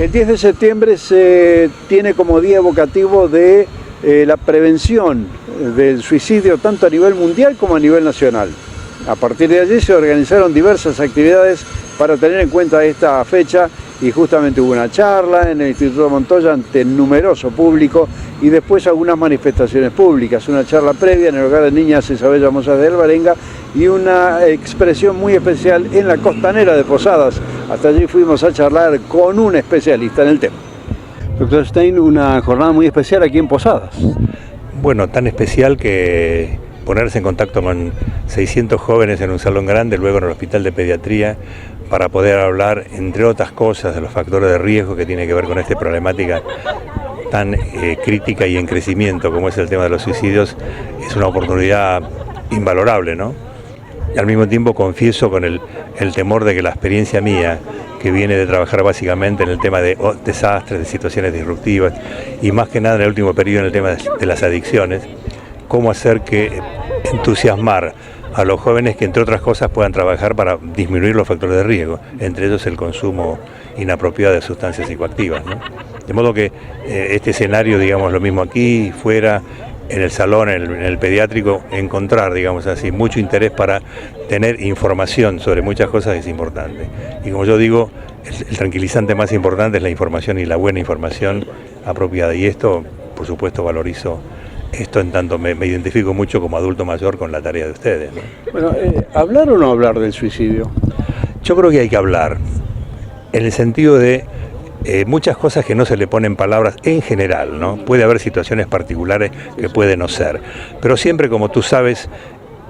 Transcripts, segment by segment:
El 10 de septiembre se tiene como día evocativo de la prevención del suicidio tanto a nivel mundial como a nivel nacional. A partir de allí se organizaron diversas actividades para tener en cuenta esta fecha y justamente hubo una charla en el Instituto Montoya ante numeroso público y después algunas manifestaciones públicas, una charla previa en el Hogar de Niñas Isabel Llamosa de Alvarenga y una expresión muy especial en la Costanera de Posadas. Hasta allí fuimos a charlar con un especialista en el tema. Doctor Stein, una jornada muy especial aquí en Posadas. Bueno, tan especial que ponerse en contacto con 600 jóvenes en un salón grande, luego en el Hospital de Pediatría, para poder hablar, entre otras cosas, de los factores de riesgo que tiene que ver con esta problemática tan crítica y en crecimiento como es el tema de los suicidios, es una oportunidad invalorable, ¿no? Y al mismo tiempo confieso con el temor de que la experiencia mía, que viene de trabajar básicamente en el tema de desastres, de situaciones disruptivas, y más que nada en el último periodo en el tema de las adicciones, cómo hacer que entusiasmar a los jóvenes que entre otras cosas puedan trabajar para disminuir los factores de riesgo, entre ellos el consumo inapropiado de sustancias psicoactivas, ¿no? De modo que este escenario, digamos, lo mismo aquí, fuera, en el salón, en el pediátrico, encontrar, digamos así, mucho interés para tener información sobre muchas cosas es importante. Y como yo digo, el tranquilizante más importante es la información y la buena información apropiada. Y esto, por supuesto, valorizo esto en tanto me identifico mucho como adulto mayor con la tarea de ustedes, ¿no? Bueno, ¿hablar o no hablar del suicidio? Yo creo que hay que hablar, en el sentido de muchas cosas que no se le ponen palabras en general, ¿no? Puede haber situaciones particulares que pueden no ser, pero siempre, como tú sabes,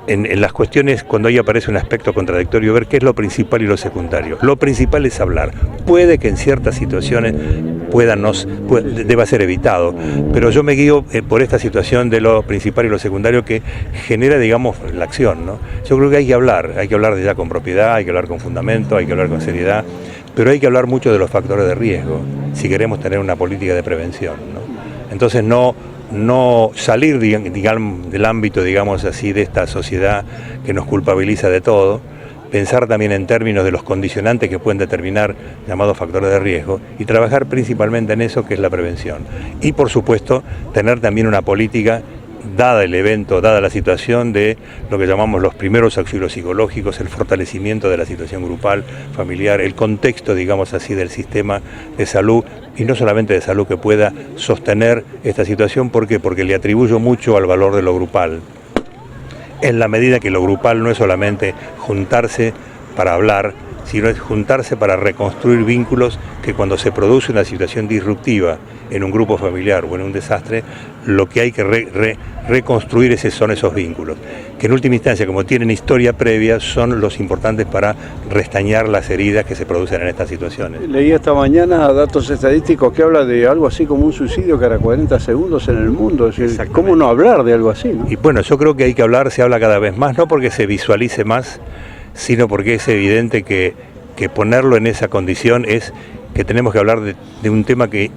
en las cuestiones, cuando ahí aparece un aspecto contradictorio, ver qué es lo principal y lo secundario. Lo principal es hablar. Puede que en ciertas situaciones deba ser evitado, pero yo me guío por esta situación de lo principal y lo secundario que genera, digamos, la acción, ¿no? Yo creo que hay que hablar de ya con propiedad, hay que hablar con fundamento, hay que hablar con seriedad, pero hay que hablar mucho de los factores de riesgo, si queremos tener una política de prevención, ¿no? Entonces no salir del ámbito, digamos así, de esta sociedad que nos culpabiliza de todo, pensar también en términos de los condicionantes que pueden determinar llamados factores de riesgo y trabajar principalmente en eso que es la prevención. Y por supuesto tener también una política, dada el evento, dada la situación, de lo que llamamos los primeros auxilios psicológicos, el fortalecimiento de la situación grupal, familiar, el contexto, digamos así, del sistema de salud, y no solamente de salud, que pueda sostener esta situación. ¿Por qué? Porque le atribuyo mucho al valor de lo grupal, en la medida que lo grupal no es solamente juntarse para hablar, sino es juntarse para reconstruir vínculos que cuando se produce una situación disruptiva en un grupo familiar o en un desastre, lo que hay que reconstruir son esos vínculos, que en última instancia, como tienen historia previa, son los importantes para restañar las heridas que se producen en estas situaciones. Leí esta mañana datos estadísticos que habla de algo así como un suicidio cada 40 segundos en el mundo. Es decir, ¿cómo no hablar de algo así, no? Y bueno, yo creo que hay que hablar, se habla cada vez más, no porque se visualice más, sino porque es evidente que ponerlo en esa condición es que tenemos que hablar de un tema que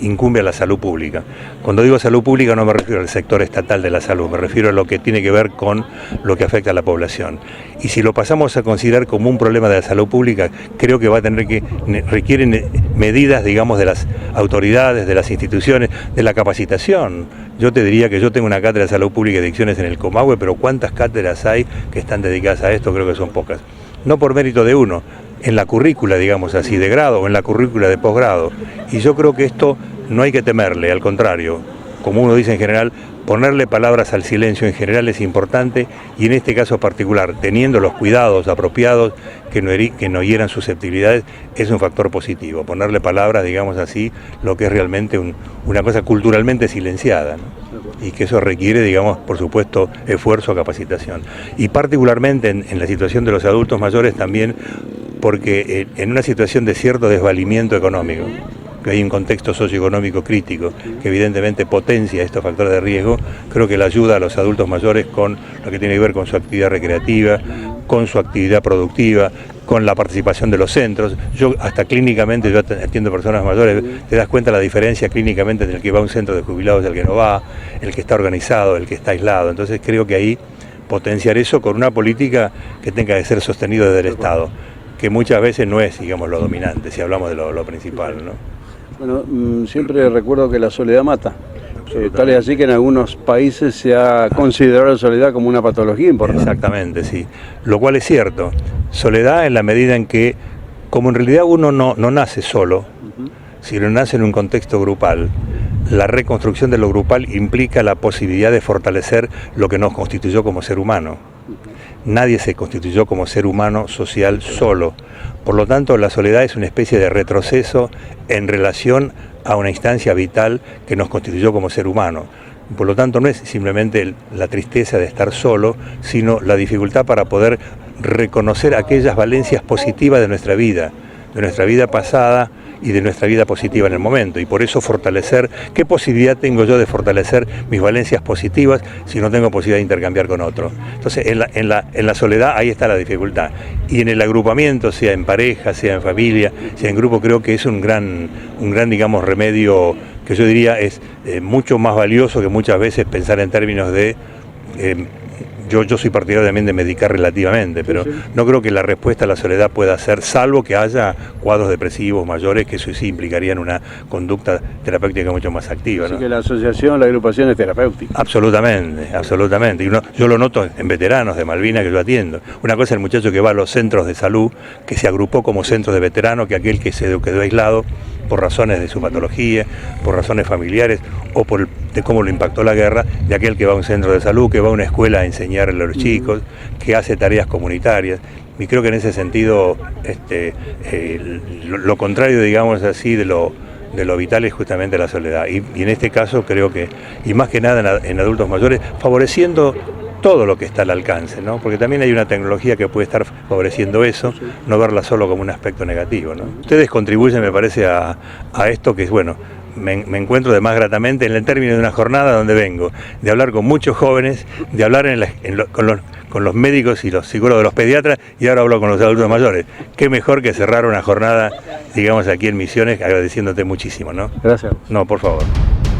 incumbe a la salud pública. Cuando digo salud pública no me refiero al sector estatal de la salud, me refiero a lo que tiene que ver con lo que afecta a la población. Y si lo pasamos a considerar como un problema de la salud pública, creo que va a tener que requieren medidas, digamos, de las autoridades, de las instituciones, de la capacitación. Yo te diría que yo tengo una cátedra de salud pública y adicciones en el Comahue, pero ¿cuántas cátedras hay que están dedicadas a esto? Creo que son pocas. No por mérito de uno, en la currícula, digamos así, de grado o en la currícula de posgrado. Y yo creo que esto no hay que temerle, al contrario, como uno dice en general, ponerle palabras al silencio en general es importante, y en este caso particular, teniendo los cuidados apropiados que no hieran susceptibilidades, es un factor positivo. Ponerle palabras, digamos así, lo que es realmente una cosa culturalmente silenciada, ¿no? Y que eso requiere, digamos, por supuesto, esfuerzo, capacitación. Y particularmente en la situación de los adultos mayores también, porque en una situación de cierto desvalimiento económico, que hay un contexto socioeconómico crítico que evidentemente potencia estos factores de riesgo, creo que la ayuda a los adultos mayores con lo que tiene que ver con su actividad recreativa, con su actividad productiva, con la participación de los centros. Yo hasta clínicamente, yo atiendo personas mayores, te das cuenta la diferencia clínicamente entre el que va a un centro de jubilados y el que no va, el que está organizado, el que está aislado. Entonces creo que ahí potenciar eso con una política que tenga que ser sostenido desde el Estado, que muchas veces no es, digamos, lo dominante, si hablamos de lo principal, ¿no? Bueno, siempre recuerdo que la soledad mata. Tal es así que en algunos países se ha considerado la soledad como una patología importante. Exactamente, sí. Lo cual es cierto. Soledad en la medida en que, como en realidad uno no nace solo, sino nace en un contexto grupal, la reconstrucción de lo grupal implica la posibilidad de fortalecer lo que nos constituyó como ser humano. Nadie se constituyó como ser humano social solo. Por lo tanto, la soledad es una especie de retroceso en relación a una instancia vital que nos constituyó como ser humano. Por lo tanto, no es simplemente la tristeza de estar solo, sino la dificultad para poder reconocer aquellas valencias positivas de nuestra vida pasada y de nuestra vida positiva en el momento, y por eso fortalecer, ¿qué posibilidad tengo yo de fortalecer mis valencias positivas si no tengo posibilidad de intercambiar con otro? Entonces, en la soledad ahí está la dificultad, y en el agrupamiento, sea en pareja, sea en familia, sea en grupo, creo que es un gran digamos, remedio que yo diría es mucho más valioso que muchas veces pensar en términos de yo soy partidario también de medicar relativamente, pero no creo que la respuesta a la soledad pueda ser, salvo que haya cuadros depresivos mayores, que eso sí implicaría una conducta terapéutica mucho más activa, ¿no? Así que la asociación, la agrupación es terapéutica. Absolutamente, absolutamente. Y yo lo noto en veteranos de Malvinas que yo atiendo. Una cosa es el muchacho que va a los centros de salud, que se agrupó como centro de veteranos, que aquel que se quedó aislado por razones de su patología, por razones familiares o de cómo lo impactó la guerra, de aquel que va a un centro de salud, que va a una escuela a enseñarle a los chicos, que hace tareas comunitarias. Y creo que en ese sentido lo contrario, digamos así, de lo vital es justamente la soledad. Y en este caso creo que, y más que nada en adultos mayores, favoreciendo todo lo que está al alcance, ¿no? Porque también hay una tecnología que puede estar favoreciendo eso, no verla solo como un aspecto negativo, ¿no? Ustedes contribuyen, me parece, a esto que es, bueno, me encuentro de más gratamente en el término de una jornada donde vengo, de hablar con muchos jóvenes, de hablar con los médicos y los psicólogos, los pediatras, y ahora hablo con los adultos mayores. Qué mejor que cerrar una jornada, digamos, aquí en Misiones, agradeciéndote muchísimo, ¿no? Gracias. No, por favor.